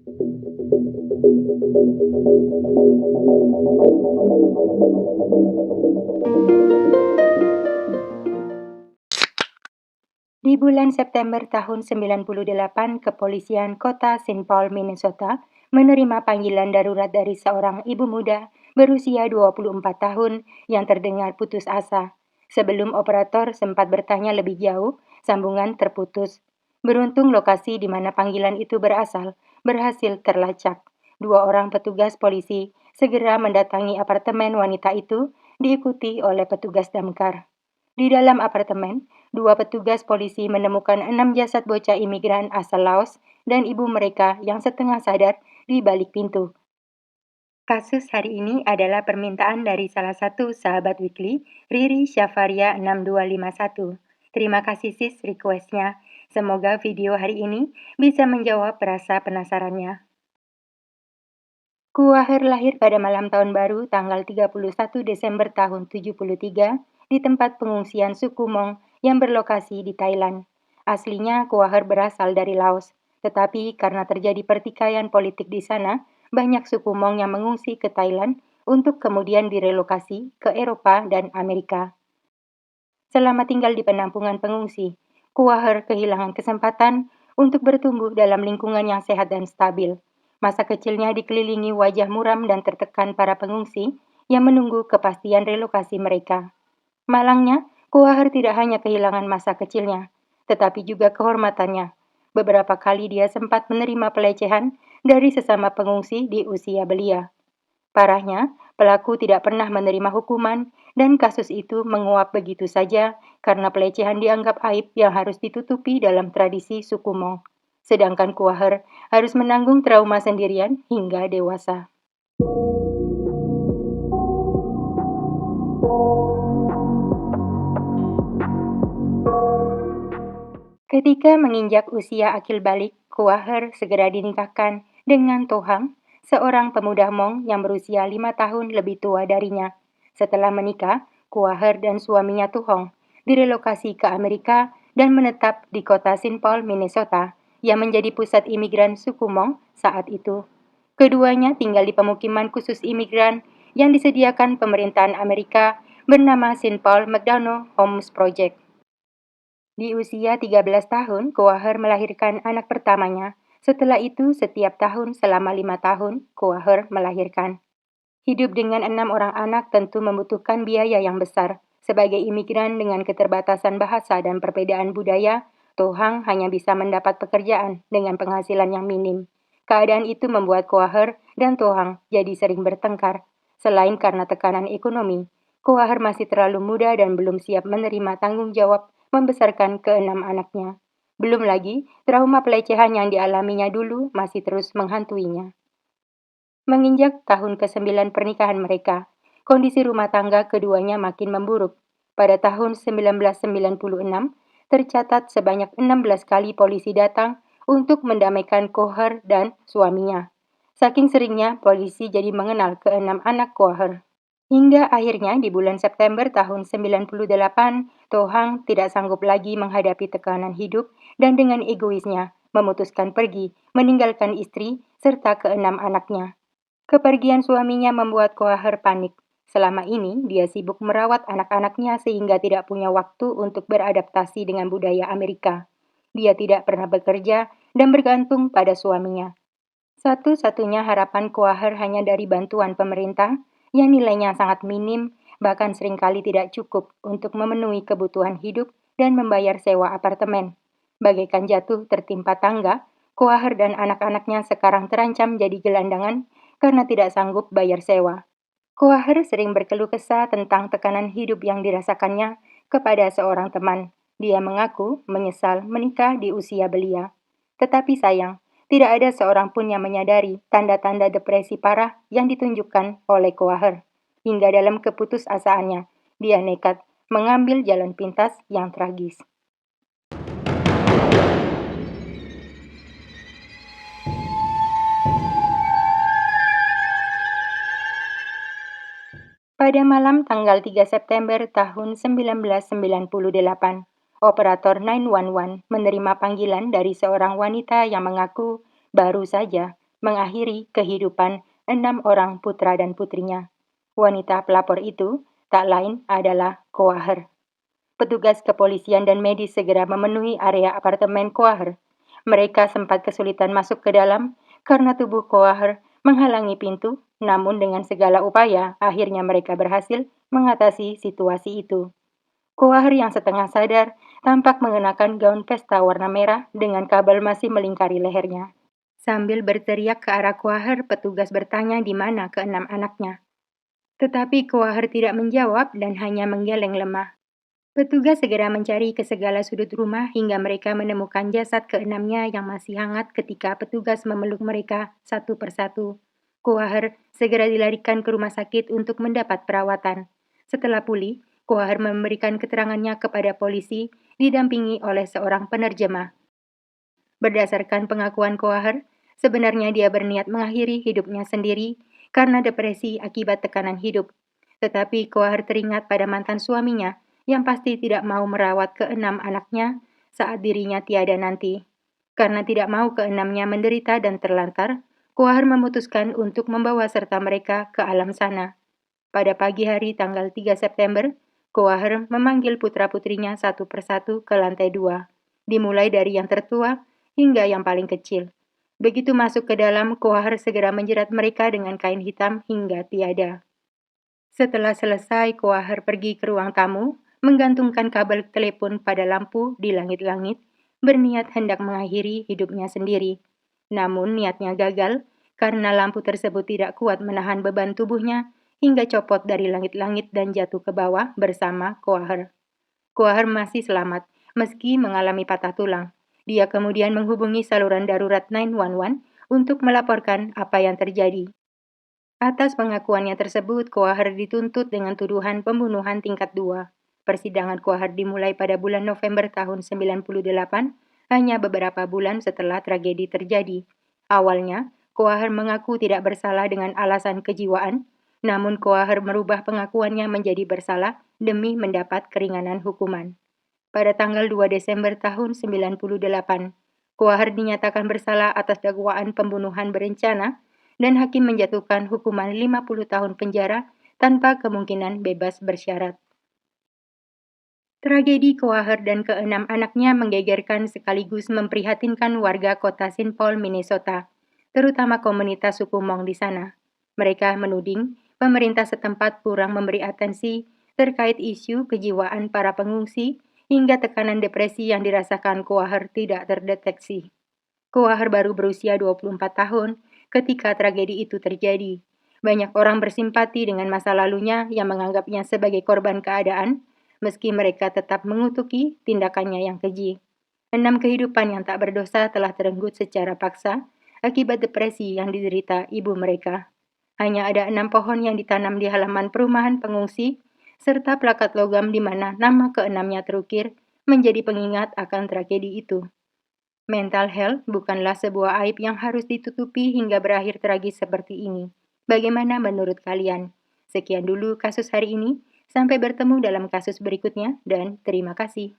Di bulan September tahun 98, Kepolisian Kota Saint Paul, Minnesota, menerima panggilan darurat dari seorang ibu muda berusia 24 tahun yang terdengar putus asa. Sebelum operator sempat bertanya lebih jauh, sambungan terputus. Beruntung lokasi di mana panggilan itu berasal berhasil terlacak. Dua orang petugas polisi segera mendatangi apartemen wanita itu, diikuti oleh petugas damkar. Di dalam apartemen, dua petugas polisi menemukan 6 jasad bocah imigran asal Laos dan ibu mereka yang setengah sadar di balik pintu. Kasus hari ini adalah permintaan dari salah satu sahabat Weekly, Riri Syafaria 6251. Terima kasih sis requestnya. Semoga video hari ini bisa menjawab rasa penasarannya. Kuaher lahir pada malam tahun baru tanggal 31 Desember tahun 73 di tempat pengungsian suku Hmong yang berlokasi di Thailand. Aslinya Kuaher berasal dari Laos, tetapi karena terjadi pertikaian politik di sana, banyak suku Hmong yang mengungsi ke Thailand untuk kemudian direlokasi ke Eropa dan Amerika. Selama tinggal di penampungan pengungsi, Kuaher kehilangan kesempatan untuk bertumbuh dalam lingkungan yang sehat dan stabil. Masa kecilnya dikelilingi wajah muram dan tertekan para pengungsi yang menunggu kepastian relokasi mereka. Malangnya, Kuaher tidak hanya kehilangan masa kecilnya, tetapi juga kehormatannya. Beberapa kali dia sempat menerima pelecehan dari sesama pengungsi di usia belia. Parahnya, pelaku tidak pernah menerima hukuman dan kasus itu menguap begitu saja karena pelecehan dianggap aib yang harus ditutupi dalam tradisi suku Hmong. Sedangkan Kuaher harus menanggung trauma sendirian hingga dewasa. Ketika menginjak usia akil balik, Kuaher segera dinikahkan dengan Tohang, seorang pemuda Hmong yang berusia 5 tahun lebih tua darinya. Setelah menikah, Kuaher dan suaminya Tuhong direlokasi ke Amerika dan menetap di kota Saint Paul, Minnesota, yang menjadi pusat imigran suku Hmong saat itu. Keduanya tinggal di pemukiman khusus imigran yang disediakan pemerintahan Amerika bernama Saint Paul McDonough Homes Project. Di usia 13 tahun, Kuaher melahirkan anak pertamanya. Setelah itu, setiap tahun selama 5 tahun, Kuaher melahirkan. Hidup dengan 6 orang anak tentu membutuhkan biaya yang besar. Sebagai imigran dengan keterbatasan bahasa dan perbedaan budaya, Tohang hanya bisa mendapat pekerjaan dengan penghasilan yang minim. Keadaan itu membuat Kuaher dan Tohang jadi sering bertengkar. Selain karena tekanan ekonomi, Kuaher masih terlalu muda dan belum siap menerima tanggung jawab membesarkan ke-6 anaknya. Belum lagi, trauma pelecehan yang dialaminya dulu masih terus menghantuinya. Menginjak tahun ke-9 pernikahan mereka, kondisi rumah tangga keduanya makin memburuk. Pada tahun 1996, tercatat sebanyak 16 kali polisi datang untuk mendamaikan Kuaher dan suaminya. Saking seringnya, polisi jadi mengenal ke-6 anak Kuaher. Hingga akhirnya di bulan September tahun 98, Tohang tidak sanggup lagi menghadapi tekanan hidup dan dengan egoisnya memutuskan pergi, meninggalkan istri serta ke-6 anaknya. Kepergian suaminya membuat Kuaher panik. Selama ini, dia sibuk merawat anak-anaknya sehingga tidak punya waktu untuk beradaptasi dengan budaya Amerika. Dia tidak pernah bekerja dan bergantung pada suaminya. Satu-satunya harapan Kuaher hanya dari bantuan pemerintah yang nilainya sangat minim, bahkan seringkali tidak cukup untuk memenuhi kebutuhan hidup dan membayar sewa apartemen. Bagaikan jatuh tertimpa tangga, Kuaher dan anak-anaknya sekarang terancam jadi gelandangan karena tidak sanggup bayar sewa. Kuaher sering berkeluh kesah tentang tekanan hidup yang dirasakannya kepada seorang teman. Dia mengaku menyesal menikah di usia belia. Tetapi sayang, tidak ada seorang pun yang menyadari tanda-tanda depresi parah yang ditunjukkan oleh Kuaher. Hingga dalam keputusasaannya, dia nekat mengambil jalan pintas yang tragis. Pada malam tanggal 3 September tahun 1998, operator 911 menerima panggilan dari seorang wanita yang mengaku baru saja mengakhiri kehidupan 6 orang putra dan putrinya. Wanita pelapor itu tak lain adalah Koaher. Petugas kepolisian dan medis segera memenuhi area apartemen Koaher. Mereka sempat kesulitan masuk ke dalam karena tubuh Koaher menghalangi pintu, namun dengan segala upaya, akhirnya mereka berhasil mengatasi situasi itu. Koaher yang setengah sadar tampak mengenakan gaun pesta warna merah dengan kabel masih melingkari lehernya. Sambil berteriak ke arah Koaher, petugas bertanya di mana keenam anaknya. Tetapi Koaher tidak menjawab dan hanya menggeleng lemah. Petugas segera mencari ke segala sudut rumah hingga mereka menemukan jasad keenamnya yang masih hangat ketika petugas memeluk mereka satu persatu. Koaher segera dilarikan ke rumah sakit untuk mendapat perawatan. Setelah pulih, Koaher memberikan keterangannya kepada polisi didampingi oleh seorang penerjemah. Berdasarkan pengakuan Koaher, sebenarnya dia berniat mengakhiri hidupnya sendiri karena depresi akibat tekanan hidup. Tetapi Koaher teringat pada mantan suaminya yang pasti tidak mau merawat keenam anaknya saat dirinya tiada nanti. Karena tidak mau keenamnya menderita dan terlantar, Koaher memutuskan untuk membawa serta mereka ke alam sana. Pada pagi hari tanggal 3 September, Koaher memanggil putra-putrinya satu persatu ke lantai 2, dimulai dari yang tertua hingga yang paling kecil. Begitu masuk ke dalam, Koaher segera menjerat mereka dengan kain hitam hingga tiada. Setelah selesai, Koaher pergi ke ruang tamu, menggantungkan kabel telepon pada lampu di langit-langit, berniat hendak mengakhiri hidupnya sendiri. Namun niatnya gagal karena lampu tersebut tidak kuat menahan beban tubuhnya hingga copot dari langit-langit dan jatuh ke bawah bersama Koaher. Koaher masih selamat, meski mengalami patah tulang. Dia kemudian menghubungi saluran darurat 911 untuk melaporkan apa yang terjadi. Atas pengakuannya tersebut, Koaher dituntut dengan tuduhan pembunuhan tingkat 2. Persidangan Koaher dimulai pada bulan November tahun 98, hanya beberapa bulan setelah tragedi terjadi. Awalnya, Koaher mengaku tidak bersalah dengan alasan kejiwaan, namun Koaher merubah pengakuannya menjadi bersalah demi mendapat keringanan hukuman. Pada tanggal 2 Desember tahun 98, Koaher dinyatakan bersalah atas dakwaan pembunuhan berencana dan hakim menjatuhkan hukuman 50 tahun penjara tanpa kemungkinan bebas bersyarat. Tragedi Koaher dan keenam anaknya menggegerkan sekaligus memprihatinkan warga kota St. Paul, Minnesota, terutama komunitas suku Hmong di sana. Mereka menuding pemerintah setempat kurang memberi atensi terkait isu kejiwaan para pengungsi hingga tekanan depresi yang dirasakan Koaher tidak terdeteksi. Koaher baru berusia 24 tahun ketika tragedi itu terjadi. Banyak orang bersimpati dengan masa lalunya yang menganggapnya sebagai korban keadaan, meski mereka tetap mengutuki tindakannya yang keji. 6 kehidupan yang tak berdosa telah terenggut secara paksa akibat depresi yang diderita ibu mereka. Hanya ada 6 pohon yang ditanam di halaman perumahan pengungsi, serta plakat logam di mana nama keenamnya terukir menjadi pengingat akan tragedi itu. Mental health bukanlah sebuah aib yang harus ditutupi hingga berakhir tragis seperti ini. Bagaimana menurut kalian? Sekian dulu kasus hari ini. Sampai bertemu dalam kasus berikutnya dan terima kasih.